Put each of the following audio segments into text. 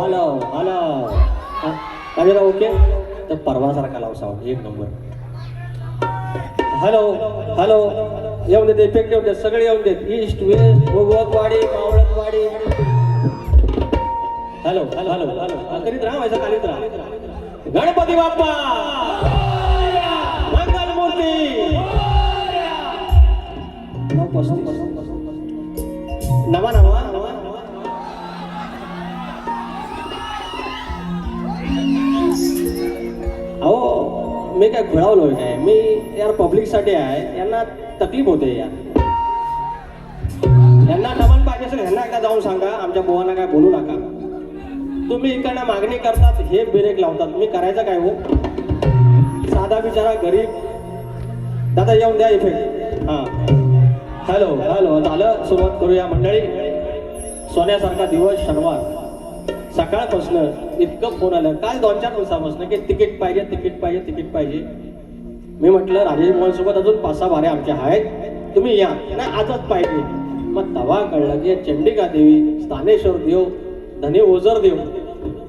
Hello hello अरे okay तर परवासारखा लाव साऊंड एक नंबर. हॅलो हॅलो येऊन देत इफेक्ट येऊन देत सगळे येऊन देत ईस्ट वेस्ट भोगवतवाडी मावळतवाडी. हॅलो हॅलो हॅलो हॅलो करीत राहा व्हायचं कालीत राहा. गणपती बाप्पा मंगल मूर्ती नवा नवा अहो मी काय खुळावलोय काय मी यार पब्लिक साठी आहे यांना तकलीफ होते यार. यांना नमन पाहिजे असेल ह्यांना एकदा जाऊन सांगा आमच्या बुवांना काय बोलू नका. तुम्ही इकडनं मागणी करतात हे ब्रेक लावतात मी करायचं काय हो. साधा बिचारा गरीब दादा येऊन द्या इफेक्ट. हां हॅलो हॅलो झालं सुरुवात करूया मंडळी. सोन्यासारखा दिवस शनिवार सकाळपासून इतकं फोन आलं काल 2-4 दिवसापासून की तिकीट पाहिजे तिकीट पाहिजे तिकीट पाहिजे. मी म्हटलं राजेश मोहनसोबत अजून 5-6 बारे आमचे आहेत तुम्ही या नाही आजच पाहिजे. मग तवा कळलं की चंडिका देवी स्थानेश्वर देव धनी ओझर देव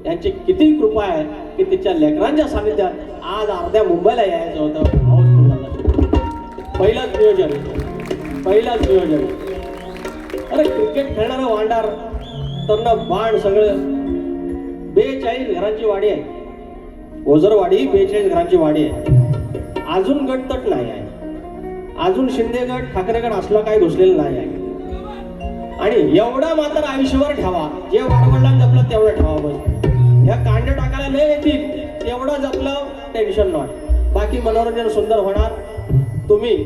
यांची किती कृपा आहे की तिच्या लेकरांच्या सानिध्यात आज अर्ध्या मुंबईला यायचं होतं. पहिलाच नियोजन. अरे क्रिकेट खेळणारं वांडार तर बाण सगळं 42 घरांची वाडी आहे. ओझरवाडी 42 घरांची वाडी आहे. अजून गटतट नाही आहे. अजून शिंदेगड ठाकरेगड असला काही घुसलेलं नाही आहे. आणि एवढा मात्र आयुष्यभर ठेवा जे वाडवडिलांनी जपलं तेवढं ठेवा. बस ह्या कांड टाकायला लय येतील तेवढं जपलं टेन्शन नॉट. बाकी मनोरंजन सुंदर होणार. तुम्ही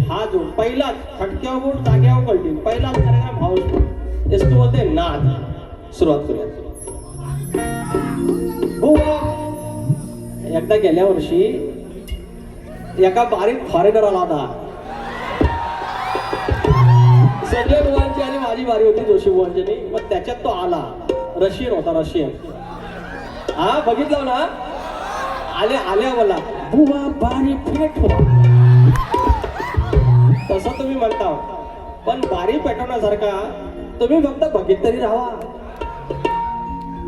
हा जो पहिलाच खटक्यावर बोट जाग्यावर कळतील पहिलाच कार्यक्रम हाऊसफुल एसटू बोलते नाद. सुरुवात करूया. एकदा गेल्या वर्षी एका बारीक फॉरेनर आला होता. सगळे बुवांची आणि माझी बारी होती जोशी बुवांची. मग त्याच्यात तो आला रशियन होता रशियन. हा बघितलं ना आल्या बोला बुवा बारी फेट हो. तसं तुम्ही म्हणता पण बारी पेटवण्यासारखा तुम्ही फक्त बघित तरी राहा.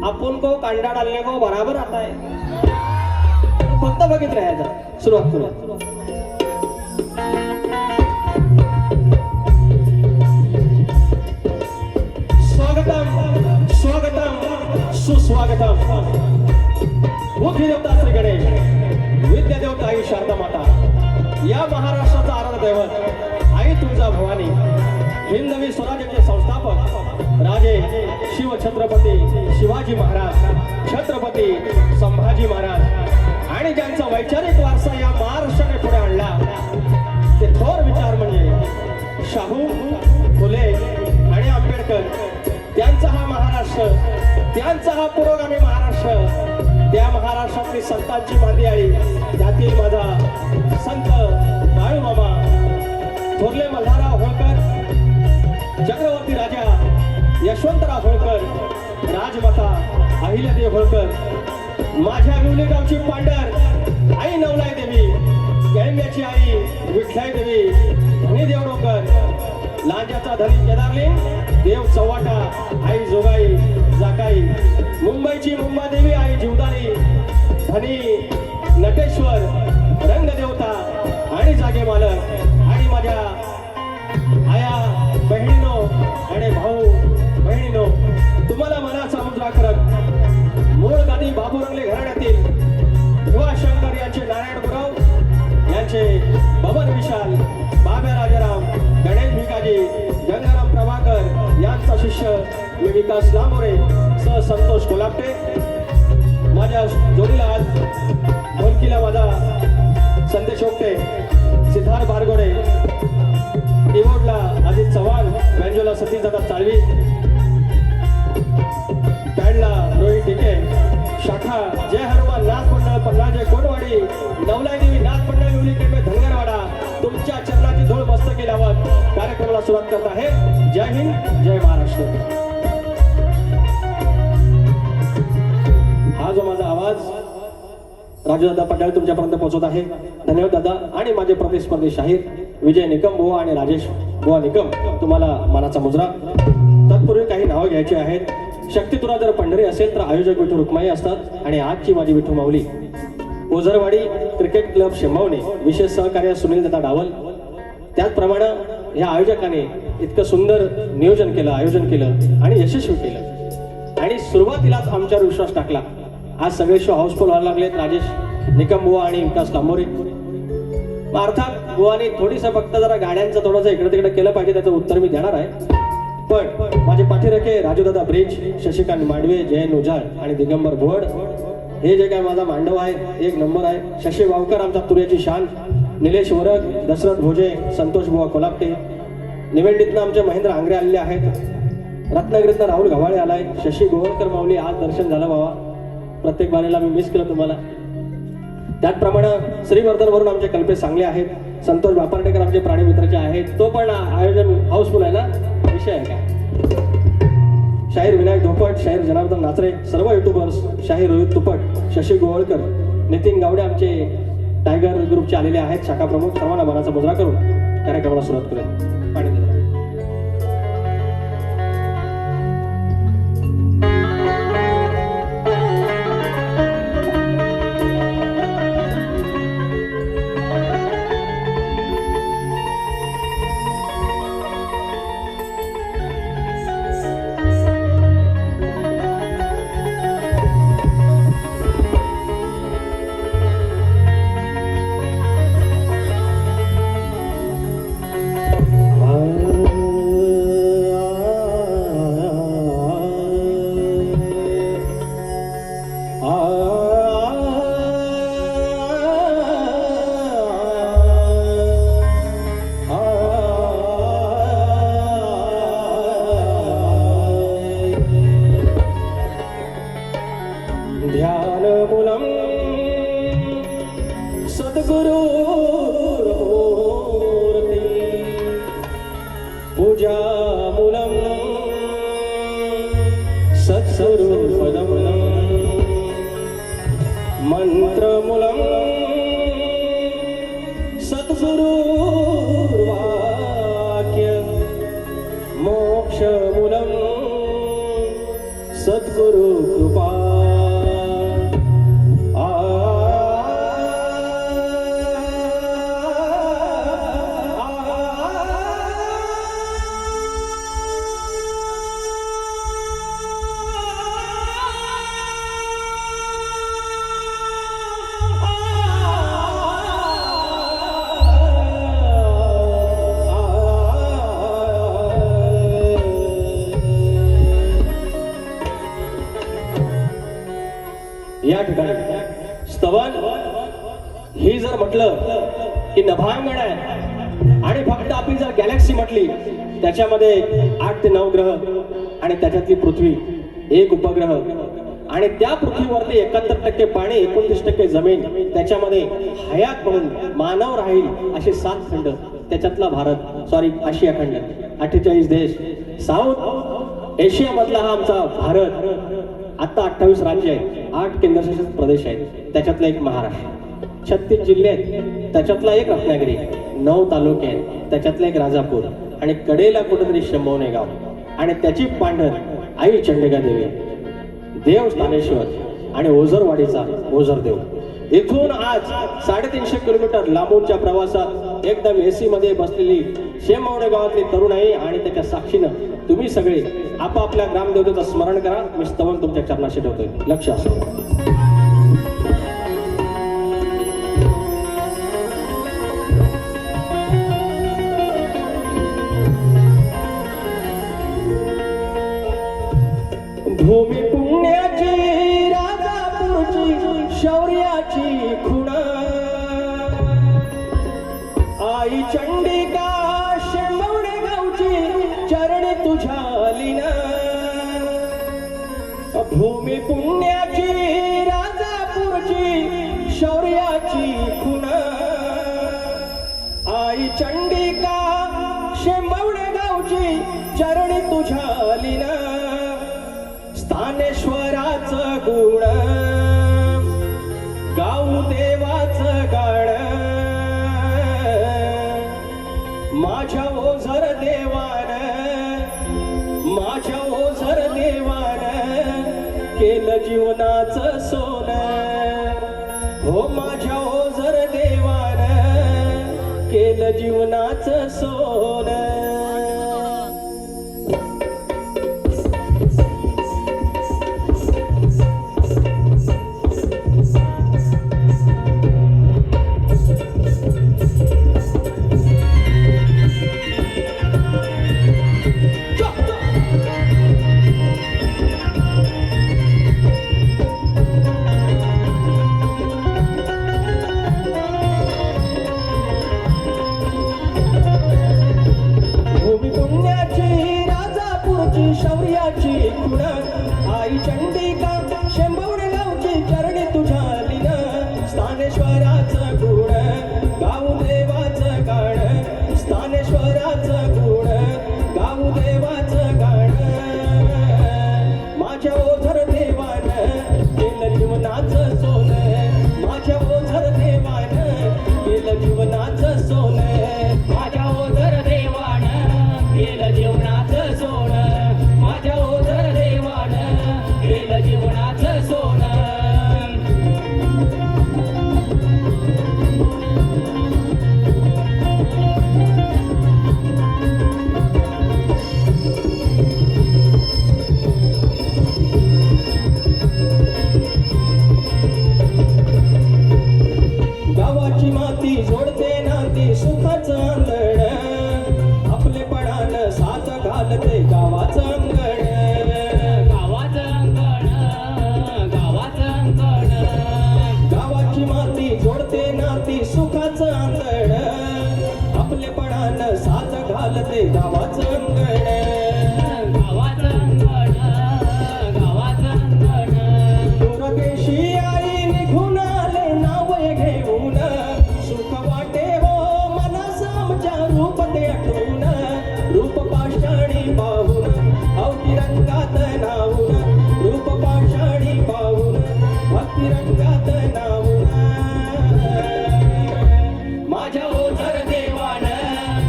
आपण को कांडा डालने को बराबर आता है फक्त बघित राहायचं. सुरुवात करू. स्वागतम स्वागतम सुस्वागतम. मुख्य देवता श्री गणेश विद्या देवता आई शारदा माता या महाराष्ट्राचा आराध्य दैवत आई तुळजा भवानी हिंदवी स्वराज्याचे संस्थापक राजे शिव छत्रपती शिवाजी महाराज छत्रपती संभाजी महाराज आणि ज्यांचा वैचारिक वारसा या महाराष्ट्राने पुढे आणला ते थोर विचार म्हणजे शाहू फुले आणि आंबेडकर. त्यांचा हा महाराष्ट्र त्यांचा हा पुरोगामी महाराष्ट्र त्या महाराष्ट्रातली संतांची मांदी आळी त्यातील माझा संत बाळूमामा थोरले मल्हारराव होळकर चक्रवर्ती राजा यशवंतराव होळकर राजमाता अहिल्यादेवी होळकर माझ्या विवली गावची पांढर आई नवलाई देवी गैंब्याची आई विठ्लाई देवी धनी देवडोकर लांजाचा धनी केदारलिंग देव चव्हाटा आई जोगाई जाकाई मुंबईची मुंबादेवी आई जीवदानी धनी नटेश्वर रंगदेवता आणि जागे मालक आणि माझ्या आया बहिणीनो आणि भाऊ बहिणीनो तुम्हाला मनाचा मुद्रा करत मूळ गादी बाबूरंगले घराण्यातील युवाशंकर यांचे नारायण गुरव यांचे बबन विशाल बाब्या राजाराम गणेश भिकाजी गंगाराम प्रभाकर यांचा शिष्य मी विकास लांबोरे सह संतोष कोलापटे. माझ्या जोडीला आज ढोलकीला माझा संदेश ओकटे सिद्धार्थ बारगोडे कीबोर्डला अजित चव्हाण बँजोला सतीश दादा चाळवी पॅडला रोहित टिके शाखा जय हनुमान नाथ मंडळ पन्नाजे कोटवाडी नवलाई देवी नाथ मंडळ विवली केंद्र धनगरवाडा तुमच्या चरणाची धूळ मस्त केल्यावर कार्यक्रमाला सुरुवात करत आहे. जय हिंद जय महाराष्ट्र. हा जो माझा आवाज राजूदादा पटेल तुमच्यापर्यंत पोहोचत आहे. धन्यवाद दादा. आणि माझे प्रतिस्पर्धी शाहीर विजय निकम बुवा आणि राजेश बुवा निकम तुम्हाला मानाचा मुजरा. तत्पूर्वी काही नावं घ्यायची आहेत. शक्ती तुला जर पंढरी असेल तर आयोजक विठू रुक्माई असतात आणि आजची माझी विठू माऊली ओझरवाडी क्रिकेट क्लब शेंबवणे विशेष सहकार्य सुनील दादा डावल. त्याचप्रमाणे ह्या आयोजकाने इतकं सुंदर नियोजन केलं, आयोजन केलं आणि यशस्वी केलं आणि सुरुवातीलाच आमच्यावर विश्वास टाकला. आज सगळे शो हाऊसफुल व्हायला लागलेत. राजेश निकम बुवा आणि विकास तांबोरे. अर्थात बुवानी थोडीसं फक्त जरा गाड्यांचं थोडंसं इकडे तिकडे केलं पाहिजे, त्याचं उत्तर मी देणार आहे. पण माझे पाठीराखे राजूदादा ब्रिज, शशिकांत मांडवे, जयंत उजाळ आणि दिगंबर भोड हे जे काय माझा मांडव आहे एक नंबर आहे. शशी वावकर आमचा तुऱ्याची शान, निलेश वरग, दशरथ भोजे, संतोष बुवा कोलापटे, निवेंडीतनं आमचे महेंद्र आंग्रे आलेले आहेत. रत्नागिरीतनं राहुल गव्हाळे आलाय. शशी गोवळकर माऊली आज दर्शन झालं बाबा, प्रत्येक बारेला मी मिस केलं तुम्हाला. त्याचप्रमाणे श्रीवर्धनवरून आमचे कल्पेश सांगले आहेत. संतोष बापार्डेकर आमचे प्राणी मित्राचे आहेत. तो पण आयोजन हाऊसफुल आहे ना, विषय आहे का. शाहीर विनायक धोपट, शाहीर जनार्दन नाचरे, सर्व युट्यूबर्स, शाहीर रोहित तुपट, शशी गोवळकर, नितीन गावडे आमचे टायगर ग्रुपचे आलेले आहेत शाखा प्रमुख. सर्वांना मनाचा मुजरा करून कार्यक्रमाला सुरुवात करूया. पाणी द्या. ध्यानमूलं सद्गुरुर्मूर्ति पूजामूलं सत्सुरुपदं मंत्रमूलं सद्गुरुर्वाक्य मोक्षमूलं सद्गुरु कृपा. या ठिकाणी स्तवन ही जर म्हटलं की नभांगण आहे आणि फक्त आपली जर गॅलेक्सी म्हटली त्याच्यामध्ये 8 ते 9 ग्रह आणि त्याच्यातली पृथ्वी एक उपग्रह आणि त्या पृथ्वीवरती 71% पाणी, 29% जमीन, त्याच्यामध्ये हयात म्हणून मानव राहील असे 7 खंड, त्याच्यातला भारत, सॉरी आशिया खंड, 48 देश, साऊथ एशिया मधला हा आमचा भारत. आता 28 राज्य आहेत, 8 केंद्रशासित प्रदेश आहेत, त्याच्यातला एक महाराष्ट्र, 36 जिल्हे आहेत, त्याच्यातला एक रत्नागिरी, 9 तालुके आहेत, त्याच्यातला एक राजापूर आणि कडेला कुठेतरी शेंबवणे गाव आणि त्याची पांढर आई चंडिका देवी, देव स्थानेश्वर आणि ओझरवाडीचा ओझरदेव. इथून आज 350 किलोमीटर लांबूनच्या प्रवासात एकदम एसी मध्ये बसलेली शेंबवणे गावातली तरुणाई आणि त्याच्या साक्षीनं तुम्ही सगळे आपापल्या ग्रामदेवतेचं स्मरण करा. मी स्तवन तुमच्या चरणाशी ठेवतोय, लक्ष असो. भूमी पुण्याची, राजापूरची, शौर्याची खुणा, आई चंडिका शेंबवणे गावची चरणी तुझ्या लीना. भूमी पुण्याची, राजापूरची, शौर्याची खुणा, आई चंडिका शेंबवणे गावची चरणी तुझ्या लीना. स्थानेश्वराचं गुण गाऊ देवाचं गाण, माझ्या ओझर देवान, माझ्या ओझर देवान केलं जीवनाचं सोन हो माझ्या ओझर देवान केलं जीवनाचं सोन शौर्याची खुण आई चंडिका शेंबवड गावची चरणी तुझ्या लीन स्थानेश्वराचं गुण गाऊ देवाचं गाण स्थानेश्वराचं गुण गाऊ देवाचं गाण माझ्या ओझर देवान केलं जीवनाचं सोन माझ्या ओझर देवान केलं जीवनाचं सोन माझ्या ओझर देवान केलं जीवनाचं सोन माझ्या ओझर देवान केलं जीवनाचं सोन गावाची माती जोडते नाती सुखाचं अंगण आपलेपणानं साथ घालते गावाचं अंगण गावाची माती जोडते नाती सुखाचं अंगण आपलेपणानं साथ घालते गावाचं अंगण दूरदेशी आई निघून आले नाव घेऊन सुख वाटे हो मनास आमच्या रूप ते आठवून रूप पाषाणी पाहून अवती रंगात नावून रूप पाषाणी पाहून भक्ती रंगात नावून माझ्या ओझर देवान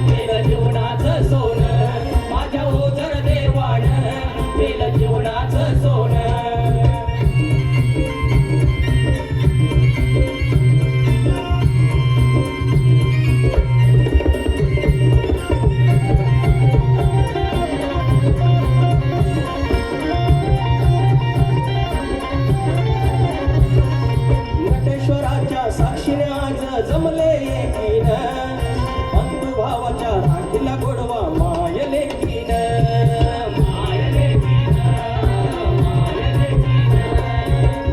केलं जीवनाचं सोन माझ्या ओझर देवान केलं जीवनाचं सोन साक्षीने आज जमले एकीन बंधू भावाच्या राखीला गोडवा माय लेकीन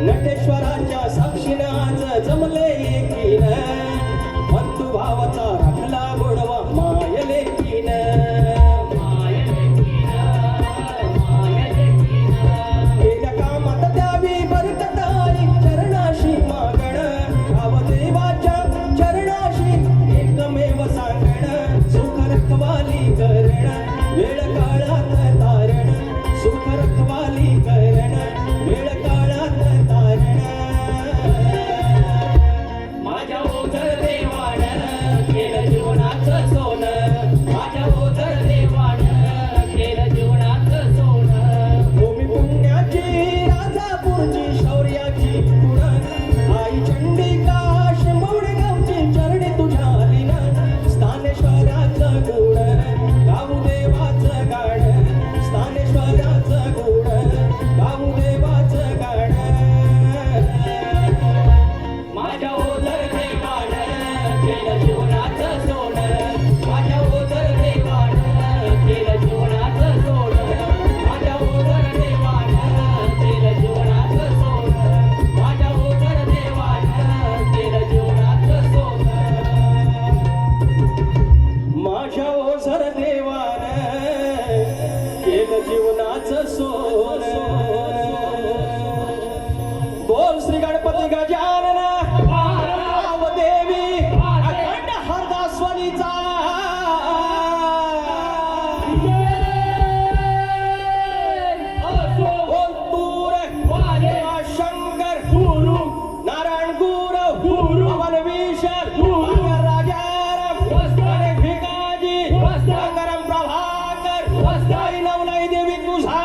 नटेश्वराच्या साक्षीने आज जमले एकीन बंधू भावाचा राखला गोडवा माय लेकीन केल्या कामात द्यावी बरकताई चरणाशी मागण देवाच्या चरणाशी एकमेव सांगण सुख रखवाली करण वेळ काळात तारण सुख रखवाली करण वेळ काळात तारण माझ्या ओझर देवान केलं जीवनाचं सोन माझ्या ओझर देवान केलं जीवनाचं सोन भूमी पुण्याची राजापूरची शौर्याची खुण आई चंडिका चरणी तुझ्या लीन स्थानेश्वराचं गुण गाऊ देवाचं गाण स्थानेश्वराचं गुण गाऊ देवाचं गाण माझ्या ओझर देवान केलं जीवनाचं सोन माझ्या ओझर देवान केलं जीवनाचं सोन माझ्या ओझर देवान केलं जीवनाचं सोन माझ्या ओझर देवान केलं जीवनाचं सोन माझ्या ओझर देवान केलं जीवनाचं सोन बोल श्री गणपती गजानन देवी अखंड हरदास्वनीचा बोल तूर शंकर नारायण गुरु पवन विशल राजाराम भिकाजी गंगाराम प्रभाकर नवलाई देवी तुझा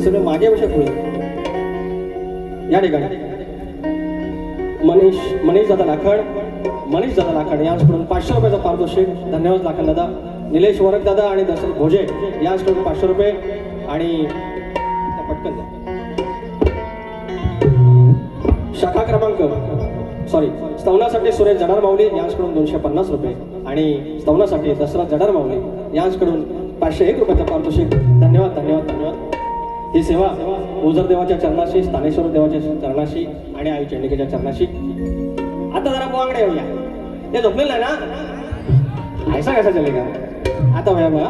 सगळं माझ्याविषयी होईल. या ठिकाणी मनीष दादा लाखड यांच्याकडून 500 रुपयाचं पारितोषिक. धन्यवाद लाखड दादा. निलेश वरक दादा आणि दशरथ भोजे यांच्याकडून 500 रुपये आणि पटकन द्या. शाखा क्रमांक स्तवनासाठी सुरेश जडार माऊली यांच्याकडून 250 रुपये आणि स्तवनासाठी दशरथ जडार माऊली यांच्याकडून 501 रुपयाचं पारितोषिक. धन्यवाद धन्यवाद धन्यवाद. ही सेवा ओझर देवाच्या चरणाशी, स्थानेश्वर देवाच्या चरणाशी आणि आई चंडिकेच्या चरणाशी. आता जरा बुवाकडे येऊया. ते झोपलेलं आहे ना, ऐसा कसा चलेगा. आता वया बघा.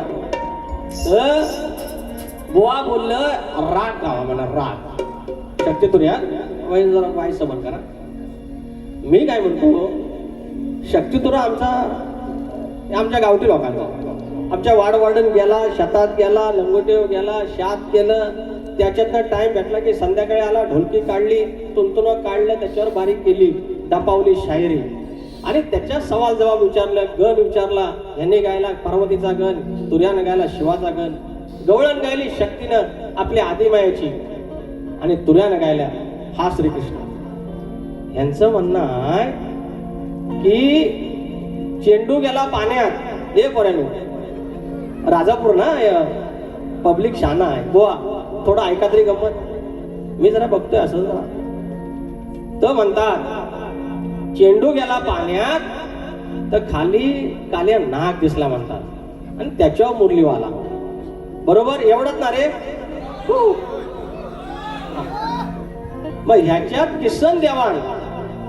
बुवा बोललं राग गावा म्हणा, राग शक्य तुर्या वय जरा वाय समन करा. मी काय म्हणतो, शक्तितुरा आमच्या गावठी लोकांचा, आमच्या वाडवाडून गेला, शेतात गेला, लंगोटेव गेला, शात केलं, त्याच्यातनं टाइम भेटला की संध्याकाळी आला, ढोलकी काढली, तुंतुनं काढलं, त्याच्यावर बारीक केली, दपावली शायरी आणि त्याच्यात सवाल जवाब विचारलं, गण विचारला. ह्यांनी गायला पार्वतीचा गण, तुर्यानं गायला शिवाचा गण, गवळण गायली शक्तीनं आपल्या आदिमायाची आणि तुर्यानं गायला हा श्रीकृष्ण. यांचं म्हणणं आहे की चेंडू गेला पाण्यात. हे पोरांनो, राजापूर ना पब्लिक शाना आहे. बुवा थोडं ऐका तरी गंमत. मी जरा बघतोय असं जरा. तर म्हणतात चेंडू गेला पाण्यात तर खाली काल्या नाग दिसला म्हणतात आणि त्याच्यावर मुरलीवाला. बरोबर एवढंच ना रे. मग ह्याच्यात किसन देवाण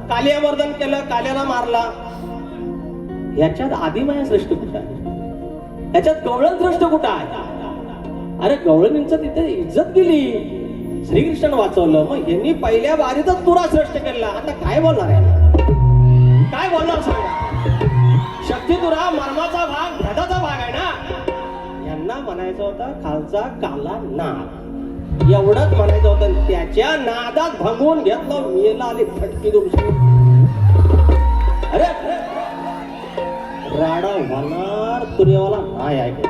कालियामर्दन केलं, काल्याला मारला. ह्याच्यात आदिमाया श्रेष्ठ कुठं आहे? ह्याच्यात गवळण श्रेष्ठ कुठं आहे? अरे गवळणींचं तिथे इज्जत गेली, श्रीकृष्ण वाचवलं. मग यांनी पहिल्या बारीतच तुरा श्रेष्ठ केला. आता काय बोलणार आहे? काय बोलणार सांगा. शक्ती तुरा मर्माचा भाग, भेदाचा भाग आहे ना. यांना म्हणायचं होतं खालचा काला नाग, एवढंच म्हणायचं होतं. त्याच्या नादात भंगून घेतलं, मेला आली फटकी दुमशी. अरे राडा होणार तुर्यावाला नाही ऐक.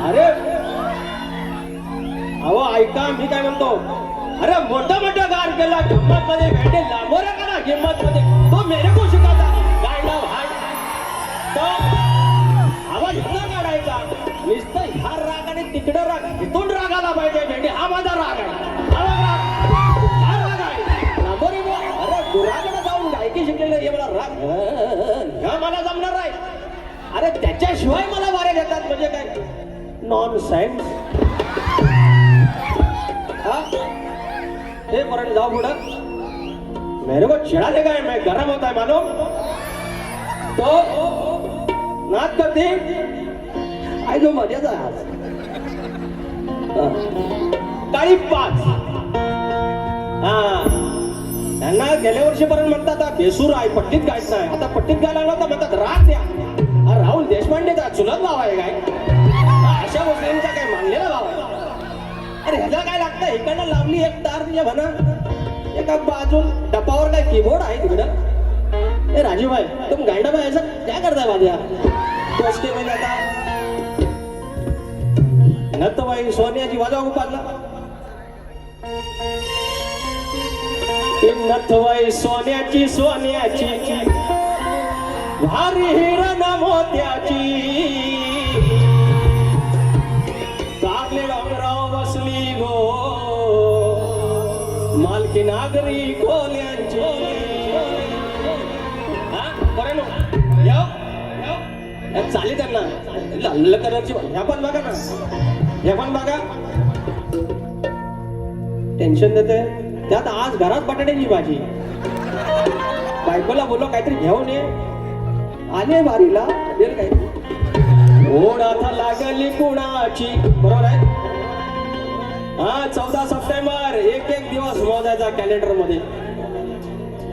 अरे अहो ऐका, मी काय म्हणतो. अरे मोठं गार केला किंमत मध्ये भेटे लांबोऱ्या करा किंमत मध्ये. तो मेरे को शिकायचा गायला भाग तो आवाज इथं काढायचा. नुसतं ह्या राग आणि तिकडं राग, इथून राग आला पाहिजे. भेटे हा माझा राग आहे, हा राग आहे. लांबोरी अरे गुराकडे जाऊन गायकी शिकलेलं हे मला राग, ह्या मला जमणार आहे. अरे त्याच्याशिवाय मला वारे घेतात म्हणजे काय नॉन सेन्स. हे परत जाओ पुढं. मेरे को चिड़ा देगा, मैं गरम होता है मानो. तो नाच करते आई जो मजाच आहे आज. काळी 5 त्यांना गेल्या वर्षीपर्यंत म्हणतात बेसूर आहे, पट्टीत गायच नाही. आता पट्टीत गायला लागला तर म्हणतात राग द्या. राहुल देशपांडेचा चुलत भाव आहे काय? अशा मुस्लिमचा काय मानलेला भाव आहे? अरे ह्याला काय लागतं? इकडनं लावली एक तार तिच्या म्हणा, एका बाजून डपावर काय कीबोर्ड आहे तिकडं. ए राजीवभाई तुम गायडा भाई ऐसा क्या करताय माझ्या दोस्ती मध्ये? आता नत्तबाई सोन्याची वाजवा पाडला. नथबाई सोन्याची भारी हिरण मोत्याची, कारले डोंगराव बसली गो मालकी नागरी कोल्यांची. चाली त्यांना लाल कलरची. ह्या पण बघा ना, ह्या पण बघा. टेन्शन देते. त्यात आज घरात बटाट्याची भाजी. बायकोला बोललो काहीतरी घेऊन ये. आले बारीला देल काय. ओढाथा लागली कुणाची. बरोबर आहे. हा 14 सप्टेंबर एक दिवस मोजायचा कॅलेंडर मध्ये.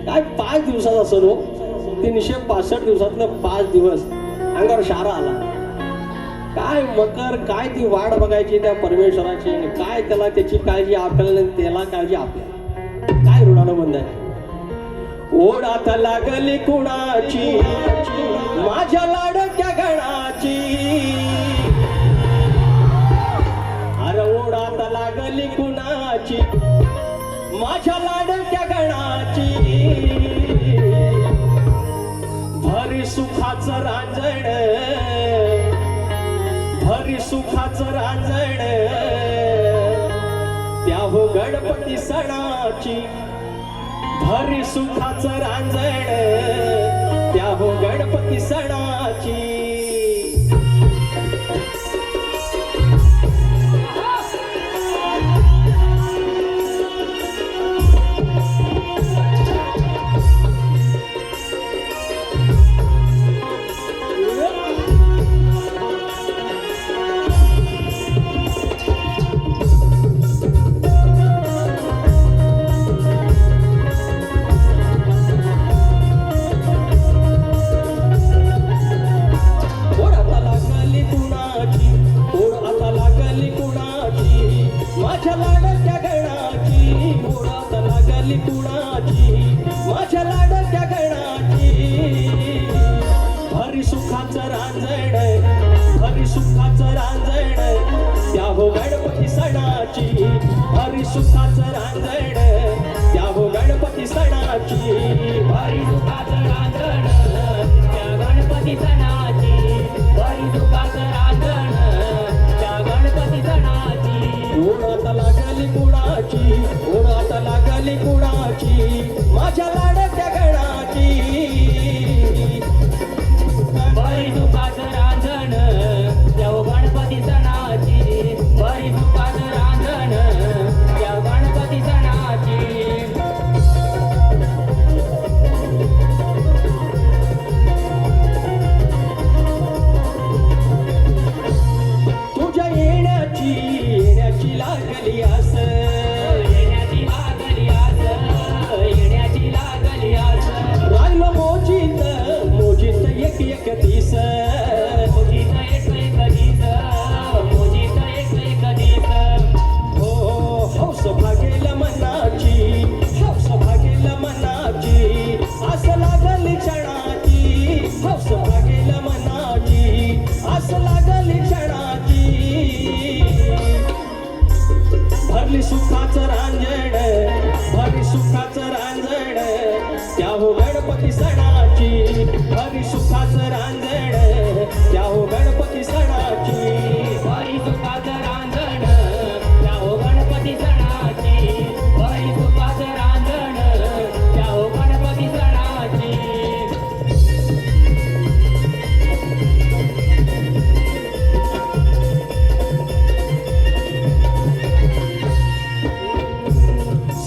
काय 5 दिवसाचा सण हो. 365 दिवसातलं 5 दिवस अंगावर शारा आला. काय मकर, काय ती वाट बघायची त्या परमेश्वराची, काय त्याला त्याची काळजी आपल्याला, त्याला काळजी आपल्याला. काय ऋणानं बंद आहे. ओढात लागली कुणाची माझ्या लाडक्या गणाची. अरे ओढात लागली माझ्या लाडक्या गणाची भरी सुखाचं रांजण, भरी सुखाचं रांजण त्या हो गणपती सणाची, भरी सुखाचं रांजण त्या हो गणपती सणाची. माझ्या लाडक्या गणाची ओढत लागली कुणाची, माझ्या लाडक्या गणाची भरी सुखाचं रांजण, भरी सुखाचं रांजण त्या हो गणपती सणाची, भरी सुखाचं रांजण त्या हो गणपती सणाची, भरी सुखाचं रांजण त्या गणपती सणाची, भरी सुखाचं रांजण त्या गणपती सणाची. ओढत लागली कुणाची, ओढत लागली कुणाची माझ्या लाडक्या गणाची, भरी सुखाचं रांजण त्या गणपती सणाची, भरी सुखाचं रांजण त्या गणपती सणाची. तुझ्या येण्याची लागली आस, येण्याची लागली आस, येण्याची लागली आस. राहिलो मोजीत मोजीत एक एक दिस, मोजीत एक एक दिस, मोजीत एक एक दिस. हो हौस भागेल मनाची, हौस भागेल मनाची आस लागली क्षणाची, हौस भागेल मनाची आस लागली क्षणाची. भरली सुखाचं रांजण, भरली सुखाचं रांजण त्या हो गणपती सणाची, भरली सुखाचं रांजण त्या हो गणपती सणाची. भरी सुखाचं रांजण त्या हो गणपती सणाची, भरी सुखाचं रांजण त्या हो गणपती सणाची.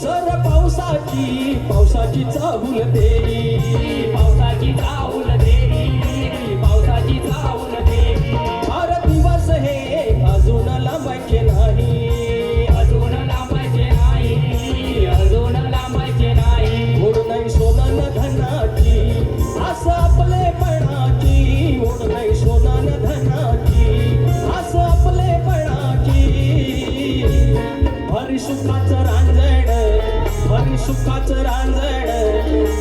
सर पावसाची पावसाची चाहूल देई, पावसाची चाहूल देई, पावसाची चाहूल देई. फार दिवस हे अजून लांबायचे नाही, अजून लांबायचे नाही, अजून लांबायचे नाही. ओढ नाही सोनन धनाची आस आपलेपणाची, ओढ नाही सोनन धनाची आस आपलेपणाची. भरी सुखाचं रांजण, भरी सुखाचं रांजण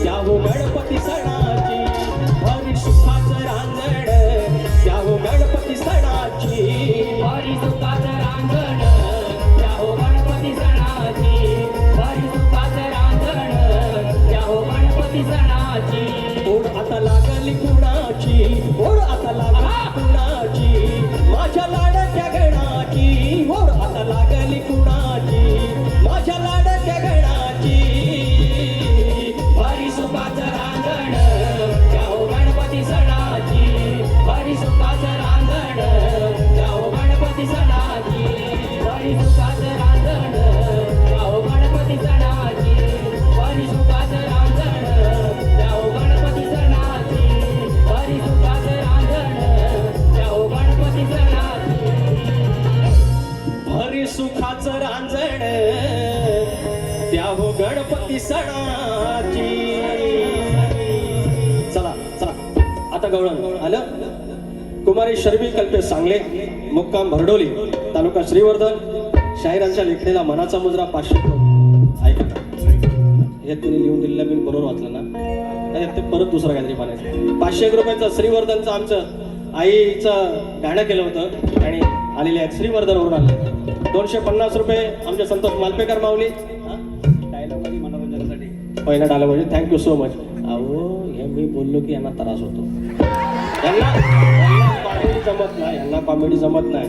त्या हो गणपती सणाची, भरी सुखाचं रांजण त्या हो गणपती सणाची. भरी सुखाचं रांजण त्या हो गणपती सणाची, भरी सुखाचं रांजण त्या हो गणपती सणाची. ओढ आता लागली कुणाची, ओढ आता लागली कुणाची माझ्या लाडक्या गणाची, ओढ आता लागली कुणाची माझ्या लाडक्या गणाची. भरी सुखाचं रांजण त्या हो गणपती सणाची, भरी सुखाचं रांजण त्या हो गणपती सणाची, भरी सुखाचं रांजण त्या हो गणपती सणाची, भरी सुखाचं रांजण त्या हो गणपती सणाची, भरी सुखाचं रांजण त्या हो गणपती सणाची. भरी सुखाचं रांजण त्या हो गणपती सणाची. चला चला आता गवळण आलं. कुमारी शर्वी कल्पेश सांगले, मुक्काम भरडोली, तालुका श्रीवर्धन. शाहिरांच्या लेखणीला मनाचा मुजरा 500 रुपये. ऐका हे तिने लिहून दिलेलं मी बरोबर वाचलं ना, नाही ते परत दुसरं काहीतरी म्हणायचं. 500 रुपयाचं श्रीवर्धनचं आमचं आईचं गाणं केलं होतं आणि आलेले आहेत श्रीवर्धनवरून आले. 250 रुपये आमचे संतोष मालपेकर माऊली. डायलॉग पहिला डायलॉग म्हणजे थँक्यू सो मच. अहो हे मी बोललो की यांना त्रास होतो. यांना कॉमेडी जमत नाही, यांना कॉमेडी जमत नाही.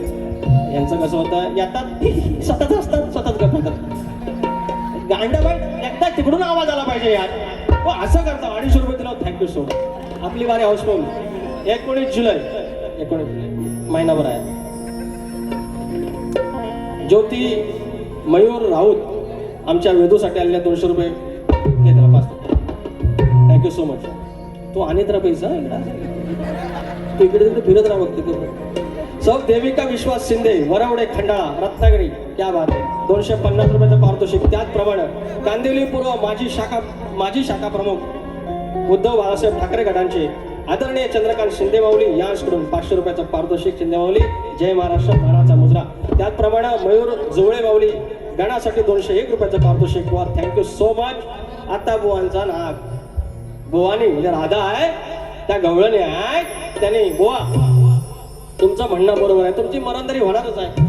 यांचं कसं होतं, येतात स्वतःच असतात, स्वतःच करतात. गांडाबाई एकदा तिकडून आवाज आला पाहिजे यार. हो असं करता. 250 रुपये दिला. Thank you so much. आपली वारी हाऊसफुल. 19 जुलै महिनाभर आहे. ज्योती मयूर राऊत आमच्या वेदूसाठी आलेल्या 200 रुपये घेतला. पाच. Thank you so much. तो आणत राहा पैसा इकडे, तू इकडे फिरत राहा बघते. सौ देविका विश्वास शिंदे वरवडे खंडाळा रत्नागिरी. क्या बात आहे. 250 रुपयाचं पारितोषिक. त्याचप्रमाणे कांदिवली पूर्व माजी शाखा प्रमुख उद्धव बाळासाहेब ठाकरे गटांचे आदरणीय चंद्रकांत शिंदे माऊली यांच्याकडून 500 रुपयाचं पारितोषिक. शिंदे माऊली जय महाराष्ट्र मानाचा मुजरा. त्याचप्रमाणे मयूर जुवळे माऊली गणासाठी 201 रुपयाचं पारितोषिक. वर थँक्यू सो मच. आता बुवांचा नाग बुवानी म्हणजे राधा आहे त्या गवळणी आहे त्याने. बुवा तुमचं म्हणणं बरोबर आहे, तुमची मरणदरी होणारच आहे.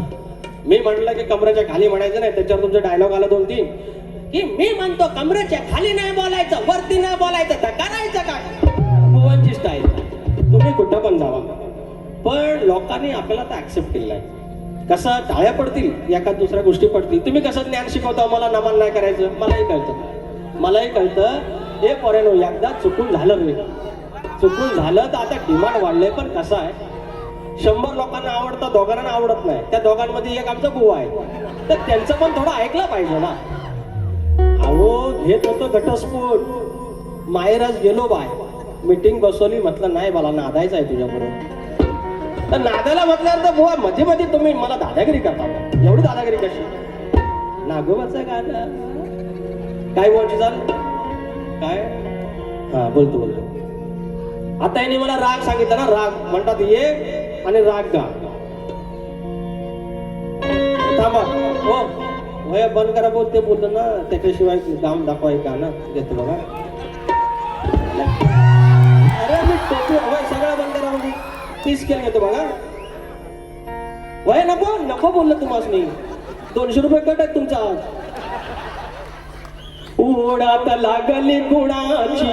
मी म्हटलं की कमरेच्या खाली म्हणायचं नाही, त्याच्यावर तुमचे डायलॉग आला 2-3 की मी म्हणतो कमरेच्या खाली नाही बोलायचं, वरती नाही बोलायचं, तर करायचं काय. बुवांची स्टाईल. तुम्ही कुठं पण जावा, पण लोकांनी आपल्याला तर ऍक्सेप्ट केलेलं आहे. कसं टाळ्या पडतील एका दुसऱ्या गोष्टी पडतील. तुम्ही कसं ज्ञान शिकवता मला नमन नाही करायचं, मलाही कळतं. हे पोरेनो एकदा चुकून झालं रे, चुकून झालं तर आता डिमांड वाढलंय. पण कसं आहे 100 लोकांना आवडतं, दोघांना आवडत नाही. त्या दोघांमध्ये एक आमचा बुवा आहे, तर त्यांचं पण थोडं ऐकलं पाहिजे ना. अहो घेत होतो घटस्फोट. माहेराज गेलो बाय, मीटिंग बसवली. म्हटलं नाही मला नादायचं आहे तुझ्याबरोबर. तर नादायला म्हटल्यावर तर बुवा मध्ये मध्ये तुम्ही मला दादागिरी करता. एवढी दादागिरी कशी. नागोबाचं गाणं काय बोलची चाल काय. हा बोलतो. आता यांनी मला राग सांगितलं ना. राग म्हणतात ये आणि राग गा. थांबा हो वया बंद करा. बोलते बोलतो ना त्याच्याशिवाय गाम दाखवाय का ना देतो बघा. अरे मी टोपी वय सगळं बंद करा म्हणजे 30 केलं घेतो बघा. वय नको बोललं तुम्हाला नाही. 200 रुपये कट आहेत तुमचा आज. ओढात लागली गुणाची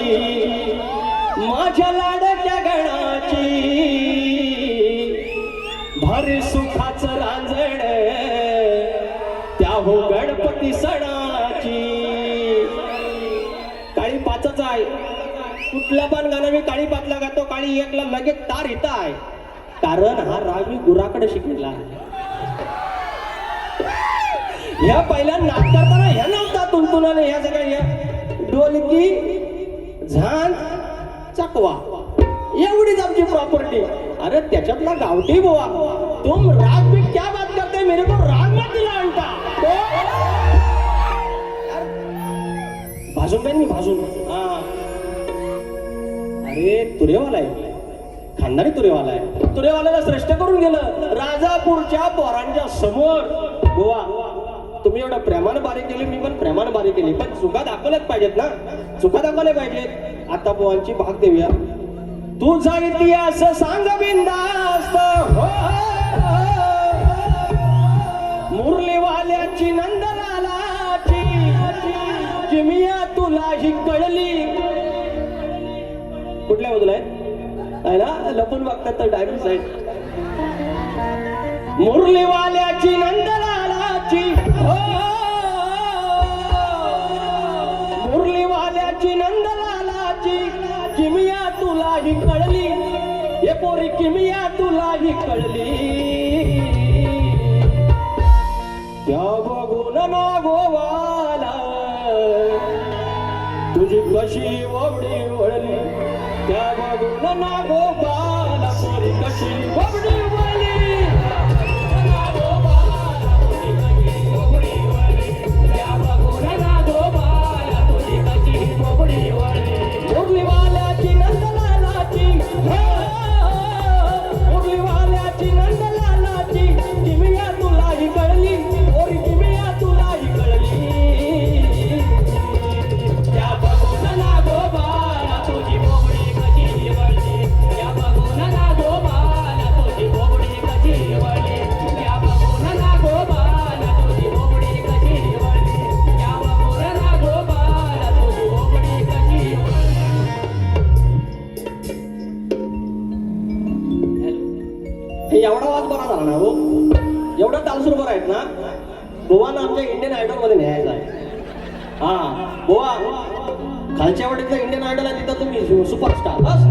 माझ्या लाडक्या गणाची, भारी सुखाचं रांजण त्या हो गणपती सणाची. काळी पाचच आहे. कुठलं पण गाणं मी काळी पाचला गातो. काळी एकला लगेच तार इथं आहे, कारण हा राग मी गुराकडे शिकलेला आहे. ह्या पहिल्या नाच करताना ह्या नव्हता तुंतुनाने. ह्या सगळ्या ढोलकी झांज चकवा एवढीच आमची प्रॉपर्टी. अरे त्याच्यातला गावठी बुवा तुम राग भी क्या बात करते, मेरे को राग मत दिला आणता. भाजून काय मी भाजून. हा अरे तुरेवाला आहे, खानदानी तुरेवाला आहे. तुरेवाल्याला श्रेष्ठ करून गेलं राजापूरच्या पोरांच्या समोर. बुवा तुम्ही एवढं प्रेमानं बारी केली, मी पण प्रेमानं बारी केली, पण चुका दाखवल्याच पाहिजेत ना. चुका दाखवल्या पाहिजेत. आता बुवांची भाग देऊया. तुझा इतिहास सांग बिंदास्त हो, मुरलीवाल्याची नंदलालाची जिमिया तुलाही कळली. कुठल्या बाजूला आहे ना लपून बघतात तर डायरेक्ट साईड. मुरलीवाल्याची नंदलालाची हो, मुरलीवाल्याची नंदलालाची किमिया तुलाही कळली. हे पोरी किमिया तुलाही कळली. त्या बघून नागोवाला तुझी कशी वबडी वळली. त्या बघून नागोबाला पोरी कशी वबडी वळली. मुरलीवाल्याची नंदलालाची मुरलीवाल्याची नंदलालाची किमिया तुलाही कळली. ओरी किमिया तुलाही कळली. त्या बघून नागोबाला तुझी बोबडी कशी वळली. त्या बघून नागोबाला तुझी बोबडी लागणार हो. एवढं तालसूर बरं आहेत ना, बुवानं आमच्या इंडियन आयडॉल मध्ये न्यायचं आहे. हा बुवा, खालच्या वाटीतलं इंडियन आयडॉल आहे तिथं तुम्ही सुपरस्टार. बस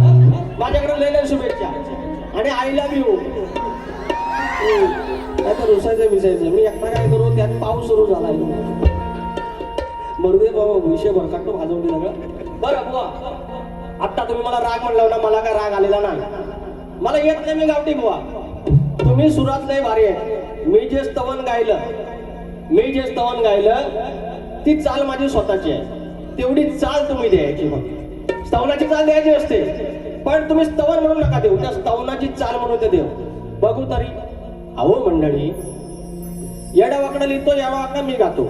माझ्याकडे लय लय शुभेच्छा आणि आय लव्ह यू. काय तर रुसायचं विसायचं मी एकटा काय करू, त्यात पाऊस सुरू झालाय. मरुदे बाबा, विषय भरकाटतो भाजवली सगळं. बरं बुवा, आत्ता तुम्ही मला राग म्हणला ना, मला काय राग आलेला नाही. मला येत नाही, मी गावठी बुवा. तुम्ही सुरात लय भारी आहे. मी जे स्तवन गायलं ती चाल माझी स्वतःची आहे. तेवढी चाल तुम्ही द्यायची. मग स्तवनाची चाल द्यायची असते, पण तुम्ही स्तवन म्हणून नका देऊ, त्या स्तवनाची चाल म्हणून ते देऊ. बघू तरी. अहो मंडळी, येडा वाकडा लिहितो, येडा वाकडा मी गातो.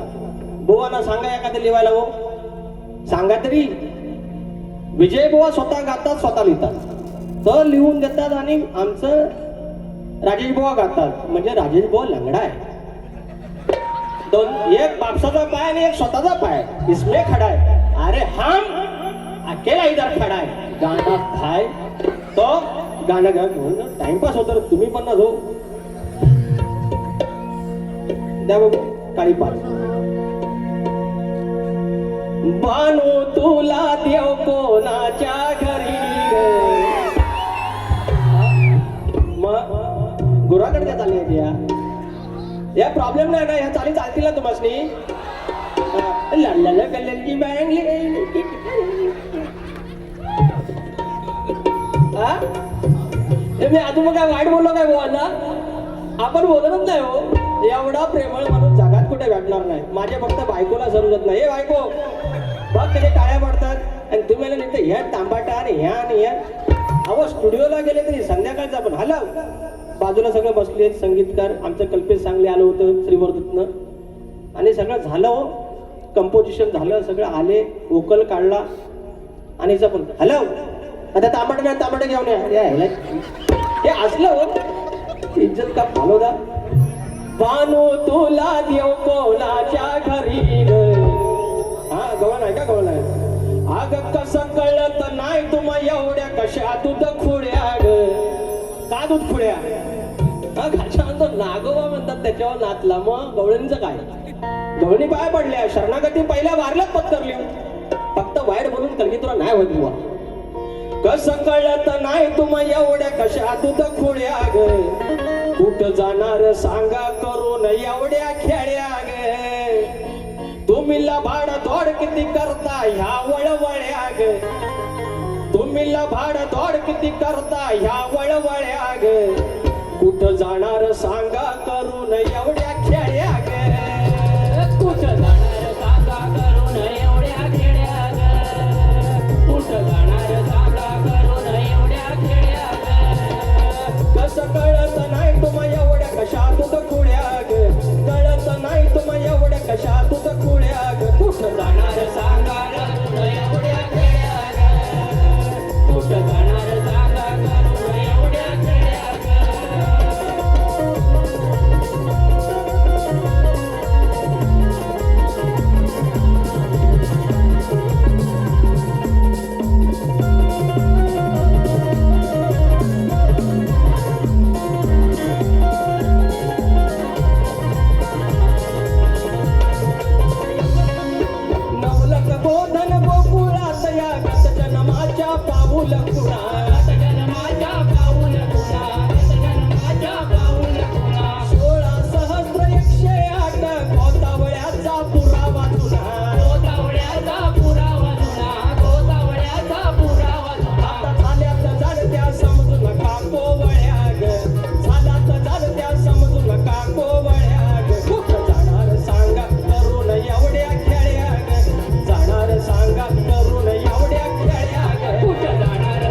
बुवांना सांगा एखादं लिहायला हो, सांगा तरी. विजय बुवा स्वतः गातात, स्वतः लिहितात, तर लिहून देतात. आणि आमचं राजेश बुवा गातात, म्हणजे राजेश बुवा लंगडा आहे. दोन, एक बापसाचा पाय आणि एक स्वतःचा पाय, इसमें खडा है. अरे हम अकेला इधर खडा है. गाणं खाय तो गाणं गा घेऊन टाइमपास होतो. तुम्ही पण ना जो द्या बघू काळी पाच. बानू तुला देव कोणाच्या घरी, मग गुराकडे त्या चालली आहे. या प्रॉब्लेम नाही ना, ह्या चाली चालतील ना तुम्हासनी. लढलेलं गल्लेली बँगली. मी अजून मग काय वाईट बोललो काय बुवांना? आपण बोलतच नाही हो. एवढा प्रेमळ माणूस जगात कुठे भेटणार नाही. माझ्या फक्त बायकोला समजत नाही. हे बायको बघ त्याचे टाळ्या पडतात आणि तुम्ही नाही ह्या तांबाटा आणि ह्या आणि ह्या. अहो स्टुडिओला गेले तरी संध्याकाळचं आपण हलव. बाजूला सगळं बसले संगीतकार. आमचं कल्पेश सांगली आलं होतं श्रीवर्धतनं, आणि सगळं झालं हो. कंपोजिशन झालं, सगळं आले, वोकल काढला आणि पण हलव. आता तांबाटे घेऊन या. हे असलं हो, इज्जत का फालोदा. बानू तुला देव कोणाच्या घरी. हा गवळण आहे का, गवळण आहे. अग कसं कळत नाही तुम्हा एवढ्या कशा दूध खुड्या ग. का दूध खुड्या? घाच्यानंतर नागोबा म्हणतात, त्याच्यावर नाचला. मग गवळणीचं काय? गवळणी पाय पडल्या, शरणागती पहिल्या वारल्यात पत्करली. फक्त वाईट म्हणून कलगी तुला नाही होत बुवा. कसं कळत नाही तुम्हा एवढ्या कशा दूध खुड्या ग. कुठं जाणार सांगा करून एवढ्या खेड्या ग. तुम्ही लबाड धोड किती करता ह्या वळवळ्या ग. तुम्ही लबाड धोड किती करता ह्या वळवळ्या ग. कुठं जाणार सांगा करून एवढ्या खेड्या ग. कुठं जाणार सांगा करून एवढ्या खेड्या ग. कुठं जाणार सांगा करून एवढ्या खेड्या ग. कसं कळत नाही तुम्हा एवढ्या कशा तुझ खुड्या ग. कळत नाही तुम्हा एवढ्या कशा तुझ खुड्या ग. कुठं जाणार सांगा करून एवढ्या खेड्या ग. कुठं जाणार सांगा करून एवढ्या खेड्या ग. सांगा करून एवढ्या खेड्या ग. कुठं जाणार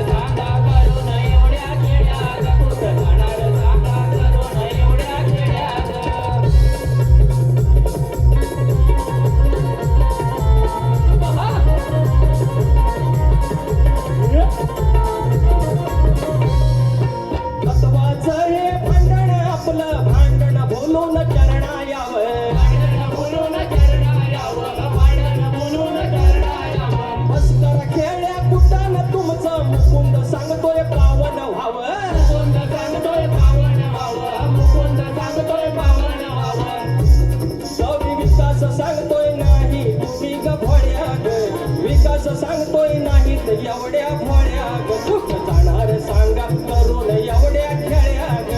एवढ्या भोळ्या ग कुठं जाणार सांगा करून एवढ्या खेळ्या ग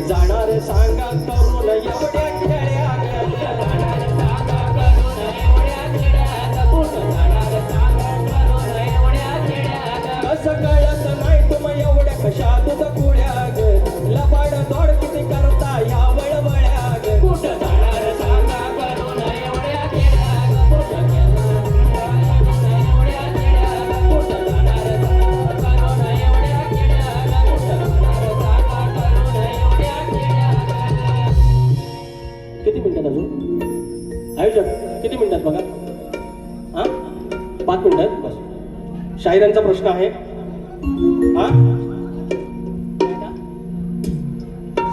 जाणार सांगा करून एवढ्या खेळ्या ग जाणार सांगा करून एवढ्या खेड्यात कुठं जाणार सांगा करून एवढ्या खेड्यात कसं कळत नाही तुम एवढ्या कशा दूध कुड्या ग लबाड दोड किती करता या वळवळ्या ग कुठं जाणार सांगा करून एवढ्या खेड्यात कुठं जाणार एवढ्या खेड्यात कुठं जाणार सांगा करून एवढ्या खेड्यात कुठं जाणार सांगा करून एवढ्या खेड्यात किती मिनिटात अजून आयुष्य किती मिनिटात बघा हा 5 मिनिटात बस शाहिरांचा प्रश्न आहे हा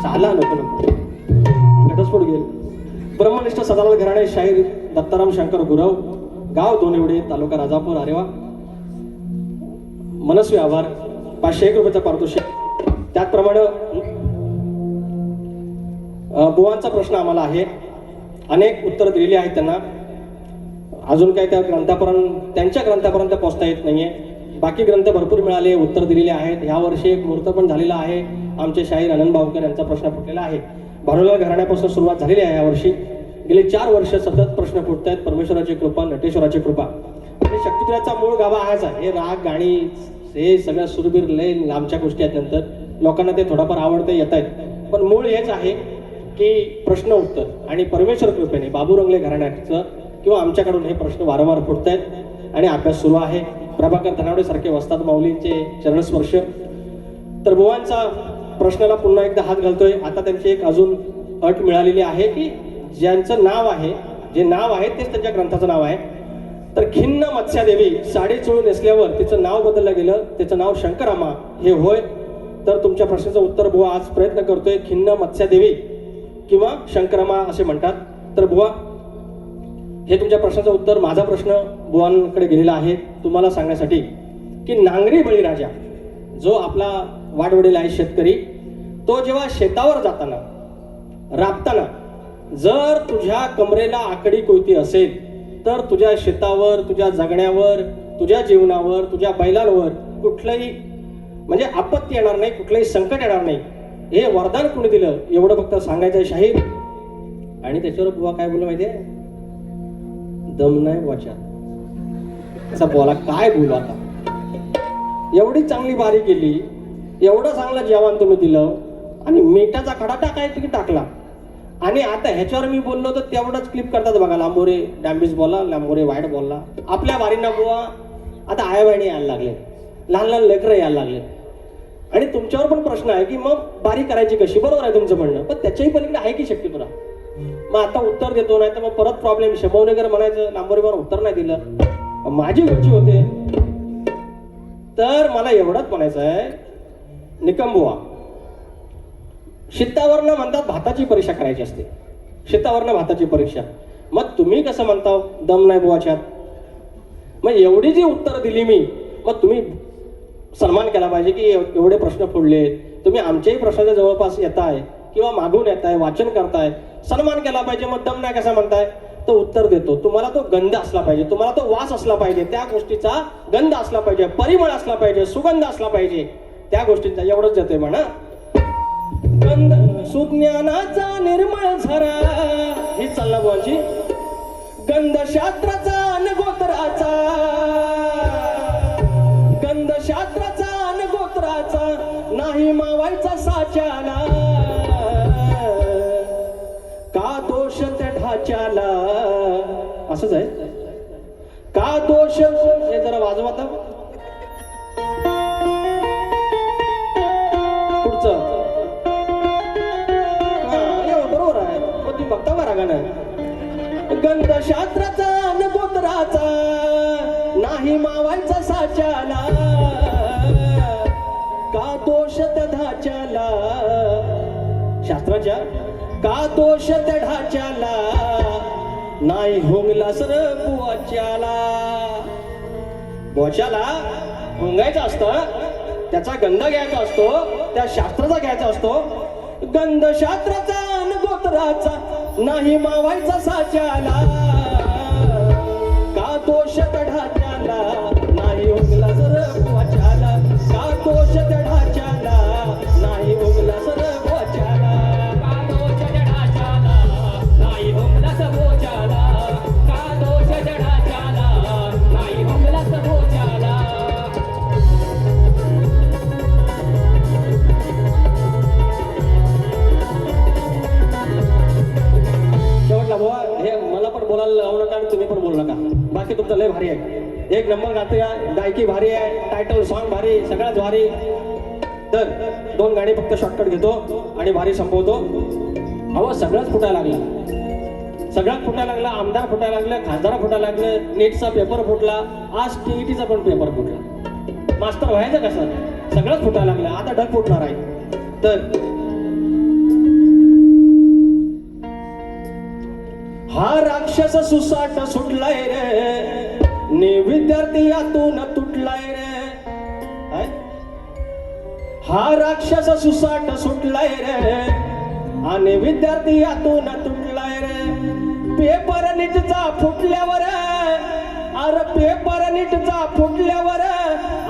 साला नको घटस्फोट गेल ब्रह्मनिष्ठ सदानंद घराणे शाहीर दत्ताराम शंकर गुरव गाव दोनिवडे तालुका राजापूर आरेवा मनस्वी आभार 501 रुपयाचा पारितोषिक त्याचप्रमाणे बुवांचा प्रश्न आम्हाला आहे अनेक उत्तर दिलेली आहेत त्यांना अजून काही त्या ग्रंथापर्यंत त्यांच्या ग्रंथापर्यंत पोहोचता येत नाहीये बाकी ग्रंथ भरपूर मिळाले उत्तर दिलेले आहेत ह्या वर्षी एक मुहूर्त पण झालेला आहे आमचे शाहीर आनंद भाऊकर यांचा प्रश्न फुटलेला आहे भानुलाल घराण्यापासून सुरुवात झालेली आहे यावर्षी गेले 4 वर्ष सतत प्रश्न फुटत आहेत परमेश्वराची कृपा नटेश्वराची कृपा आणि शक्तिपुराचा मूळ गाभा हाच आहे हे राग गाणी हे सगळ्या सुरबीर लय लांबच्या गोष्टी आहेत नंतर लोकांना ते थोडंफार आवडते येत आहेत पण मूळ हेच आहे की प्रश्न उत्तर आणि परमेश्वर कृपेने बाबू रंगले घराण्याचं किंवा आमच्याकडून हे प्रश्न वारंवार फुटत आहेत आणि अभ्यास सुरू आहे प्रभाकर धनावडे सारखे वस्ताद माऊलींचे चरणस्पर्श तर बुवांचा प्रश्नाला पुन्हा एकदा हात घालतोय आता त्यांची एक अजून अट मिळालेली आहे की ज्यांचं नाव आहे जे नाव आहे तेच त्यांच्या ग्रंथाचं नाव आहे तर खिन्न मत्स्यादेवी साडी चोळून नेसल्यावर तिचं नाव बदललं गेलं त्याचं नाव शंकरामा हे होय तर तुमच्या प्रश्नाचं उत्तर बुवा आज प्रयत्न करतोय खिन्न मत्स्यादेवी किंवा शंकरामा असे म्हणतात तर बुवा हे तुमच्या प्रश्नाचं उत्तर माझा प्रश्न बुवांकडे गेलेला आहे तुम्हाला सांगण्यासाठी की नांगरी बळीराजा जो आपला वाडवडील आहे शेतकरी तो जेव्हा शेतावर जाताना राबताना जर तुझ्या कमरेला आकडी कोयती असेल तर तुझ्या शेतावर तुझ्या जगण्यावर तुझ्या जीवनावर तुझ्या बैलांवर कुठलंही म्हणजे आपत्ती येणार नाही कुठलंही संकट येणार नाही हे वरदान कोणी दिलं एवढं फक्त सांगायचं आहे शाहीर आणि त्याच्यावर बुवा काय बोलू माहितीये दम नाही वाचा असा बोला काय बोलू आता एवढी चांगली बारी केली एवढं चांगलं जेवण तुम्ही दिलं आणि मिठाचा खडा टाकाय तुम्ही टाकला आणि आता ह्याच्यावर मी बोललो तर तेवढंच क्लिप करतात बघा लांबोरे डॅम्बिस बोलला लांबोरे वाईट बोलला आपल्या वारींना बुवा आता आयाबाईने यायला लागले लहान लहान लेकरं यायला लागले आणि तुमच्यावर पण प्रश्न आहे की मग बारी करायची कशी बरोबर आहे तुमचं म्हणणं पण त्याच्याही पलीकडे आहे की शक्ती तुला मग आता उत्तर देतो नाही तर मग परत प्रॉब्लेम शंभवनेकर म्हणायचं लांबोरेवर उत्तर नाही दिलं माझी गच्ची होते तर मला एवढंच म्हणायचं आहे निकमबुवा शेतावरनं म्हणतात भाताची परीक्षा करायची असते शेतावरनं भाताची परीक्षा मग तुम्ही कसं म्हणता दम नाही बुवाच्यात मग एवढी जी उत्तर दिली मी मग तुम्ही सन्मान केला पाहिजे की एवढे प्रश्न फोडले तुम्ही आमच्याही प्रश्नाच्या जवळपास येताय किंवा मागून येताय वाचन करताय सन्मान केला पाहिजे मग दम नाही कसा म्हणताय तो उत्तर देतो तुम्हाला तो गंध असला पाहिजे तुम्हाला तो वास असला पाहिजे त्या गोष्टीचा गंध असला पाहिजे परिमळ असला पाहिजे सुगंध असला पाहिजे त्या गोष्टींचा एवढंच देतोय म्हणा गंध सुज्ञानाचा निर्मळ झरा ही चालला बुवांची गंध शास्त्राचा अन गोत्राचा गंध शास्त्राचा अन गोत्राचा नाही मावायचा साच्याला का दोष त्या ढाच्याला असंच आहे का दोष हे जरा वाजवा आता पुढचं बरोबर आहे पण तुम्ही बघता का रागानं गंध शास्त्राचा अन गोत्राचा नाही मावायचा साच्याला का दोष त्या ढाच्याला शास्त्राच्या का दोष त्या ढाच्याला नाही होंगला सर बुवाच्याला बुवाच्याला होंगायचं असतं त्याचा गंध घ्यायचा असतो त्या शास्त्राचा घ्यायचा असतो गंध शास्त्राचा अन गोत्राचा नाही मावायचा साच्याला का दोष त्या ढाच्याला नाही होंगला सर बुवाच्याला लय भारी आहे, एक नंबर गाते, गायकी भारी आहे, टायटल सॉन्ग भारी, सगळ्यात भारी. तर 2 गाणी फक्त शॉर्टकट घेतो आणि भारी संपवतो. अहो सगळंच फुटायला लागलं, सगळ्यात फुटायला लागलं, आमदार फुटायला लागलं, खासदार फुटायला लागलं, नीटचा पेपर फुटला, आज टीईटीचा पण पेपर फुटला. मास्टर व्हायचं कसं, सगळंच फुटायला लागलं, आता ढग फुटणार आहे. तर हा राक्षस सुसाट सुटलाय रे, ने विद्यार्थी यातून तुटलाय रे. काय? हा राक्षस सुसाट सुटलाय रे आणि विद्यार्थी यातून तुटलाय रे. पेपर नीटचा फुटल्यावर, अरे पेपर नीटचा फुटल्यावर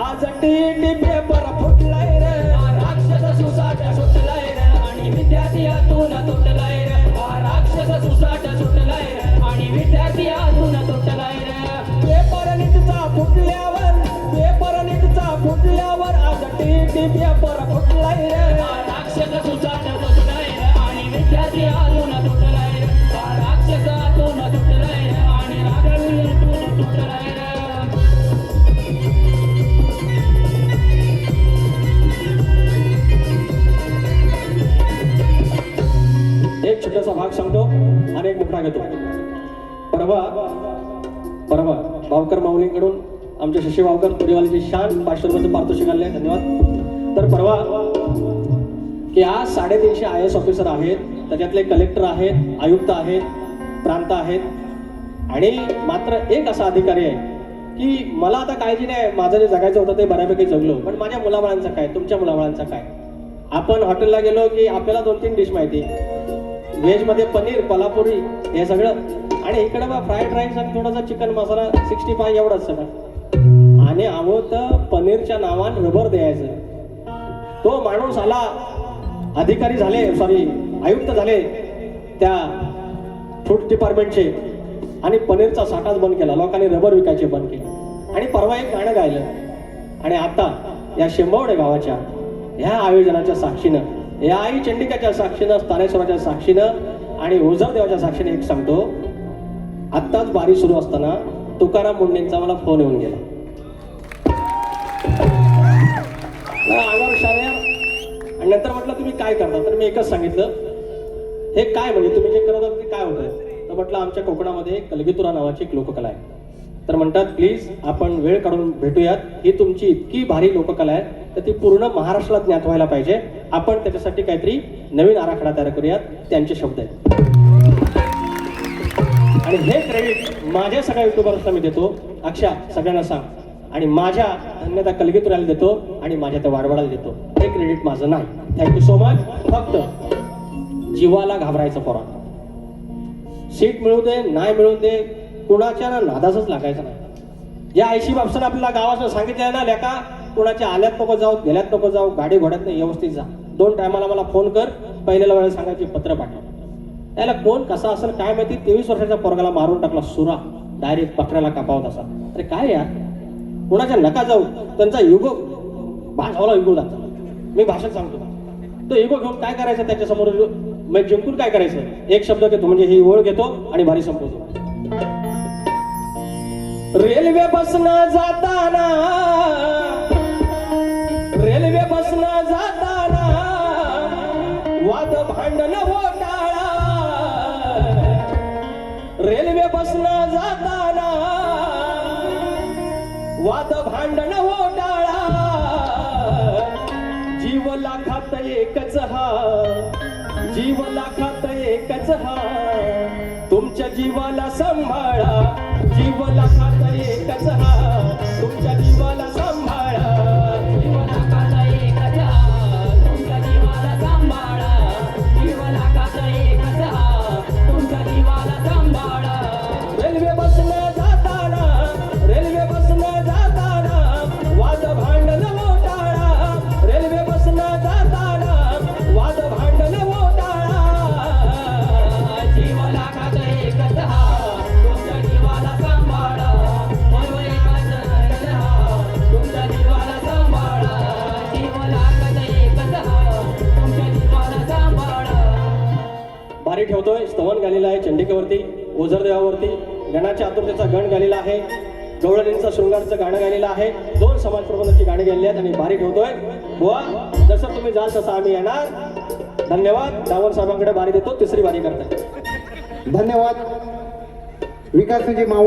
आज टीईटी पेपर फुटलाय रे. हा राक्षस सुसाट सुटलाय रे आणि विद्यार्थी यातून तुटलाय रे. हा राक्षस सुसाट सुटलाय रे आणि विद्यार्थी यातून तुटलाय रे. पेपर नीटचा फुटल्यावर, पेपर नीटचा फुटल्यावर आज टीईटी पेपर फुटलाय रे. हा राक्षस सुसाट सुटलाय रे आणि विद्यार्थी यातून तुटलाय रे. हा राक्षस यातून तुटलाय रे आणि रागवी यातून तुटलाय रे. एक छोटासा भाग सांगतो आणि एक मोठा घेतो. परवा भावकर माऊलींकडून आमचे शशी भावकर तुरीवालीची शान 500 रुपयाचं पारितोषिक आले, धन्यवाद. तर परवा की आज 350 IAS ऑफिसर आहेत, त्याच्यातले कलेक्टर आहेत, आयुक्त आहेत, प्रांत आहेत आणि मात्र एक असा अधिकारी आहे की मला आता काळजी नाही, माझं जे जगायचं होतं ते बऱ्यापैकी जगलो, पण माझ्या मुलाबाळांचं काय, तुमच्या मुलाबाळांचं काय. आपण हॉटेलला गेलो की आपल्याला 2-3 डिश माहिती, व्हेजमध्ये पनीर, कोल्हापुरी हे सगळं, आणि इकडे बा फ्राईड राईस आणि थोडासा चिकन मसाला 65 एवढंच सगळं. आणि आहो तर पनीरच्या नावानं रबर द्यायचं. तो माणूस आला, अधिकारी झाले, आयुक्त झाले त्या फूड डिपार्टमेंटचे, आणि पनीरचा साठाच बंद केला, लोकांनी रबर विकायचे बंद केले. आणि परवा एक गाणं गायलं. आणि आता या शेंबवडे गावाच्या ह्या आयोजनाच्या साक्षीनं, या आई चंडिकाच्या साक्षीनं, स्थानेश्वराच्या साक्षीनं आणि ओझरदेवाच्या साक्षीने एक सांगतो, आत्ताच बारी सुरू असताना तुकाराम मुंडेंचा मला फोन येऊन गेला. अंगावर शाळेवर. आणि नंतर म्हटलं तुम्ही काय करता, तर मी एकच सांगितलं, हे काय म्हणजे तुम्ही जे करत आहात ते काय होतं. तर म्हटलं आमच्या कोकणामध्ये कलगीतुरा नावाची एक लोककला आहे. तर म्हणतात प्लीज आपण वेळ काढून भेटूयात, ही तुमची इतकी भारी लोककला आहे तर ती पूर्ण महाराष्ट्रात ज्ञात व्हायला पाहिजे, आपण त्याच्यासाठी काहीतरी नवीन आराखडा तयार करूयात. त्यांचे शब्द आहेत. आणि हे क्रेडिट माझ्या सगळ्या युट्यूबर्सला मी देतो, अक्षा सगळ्यांना सांग, आणि माझ्या अन्यथा कलगीतुराला देतो आणि माझ्या त्या वाडवाडाला देतो. हे क्रेडिट माझं नाही. Thank you so much. फक्त जीवाला घाबरायचं पोरा, सीट मिळू दे नाही मिळू दे, कुणाच्या ना नादासच लागायचं नाही. या आयशी बापसानं आपल्याला गावाचं सांगितलं ना, लेका कुणाच्या आल्यात नको जाऊ, गेल्यात नको जाऊ, गाडी घोड्यात नाही, व्यवस्थित जा. 2 टायमाला मला फोन कर, पहिल्याला वेळेला सांगायची पत्र पाठव. त्याला कोण कसा असेल काय माहिती, 23 वर्षाच्या पोरगाला मारून टाकला सुरा, डायरेक्ट पकडायला कापावत असा. अरे काय यार, कुणाच्या नका जाऊ, त्यांचा युगो भाजवला युगो जातो. मी भाषेत सांगतो, तो युगो घेऊन काय करायचं त्याच्यासमोर, मी जिंकून काय करायचं, एक शब्द घेतो म्हणजे ही ओळ घेतो आणि भारी संपवतो. रेल्वे बसनं जाताना, रेल्वे बसनं जाताना वाद भांडण होटाळा, रेल्वे बसनं जाताना वाद भांडण होटाळा, जीव लाखात एकच हा, जीव लाखात एकच हा, तुमच्या जीवाला सांभाळा, जीव लाखात एकच हा, तुमच्या जीवाला सांभाळा, जीव लाखात एकच हा, तुमच्या जीवाला सांभाळा, जीव लाखात एकच हा, तुमच्या जीवाला सांभाळा. रेल्वे बसनं जाताना, रेल्वे बसनं जाताना वाद भांडण होटाळा, रेल्वे बसनं जाताना वाद भांडण होटाळा, जीव लाखात एकच हा, तुमच्या जीवाला सांभाळा, जीव एकच हा, तुमच्या जीवाला सांभाळा, जीव लाखात एकच हा, तुमच्या जीवाला सांभाळा. बारी ठेवतोय, स्तवन गालेला आहे चंडिकेवरती, ओझरदेवावरती, गणाच्या आतुरतेचा गण गालेला आहे. गवळणींचं शृंगारचं गाणं गायलेलं आहे. 2 समाज प्रबंधाची गाणी गायली आहेत आणि बारी ठेवतोय. बुवा जसं तुम्ही जाल तसं आम्ही येणार. धन्यवाद. डावर साहेबांकडे बारी देतो. तिसरी बारी करतात. धन्यवाद. विकासजी माव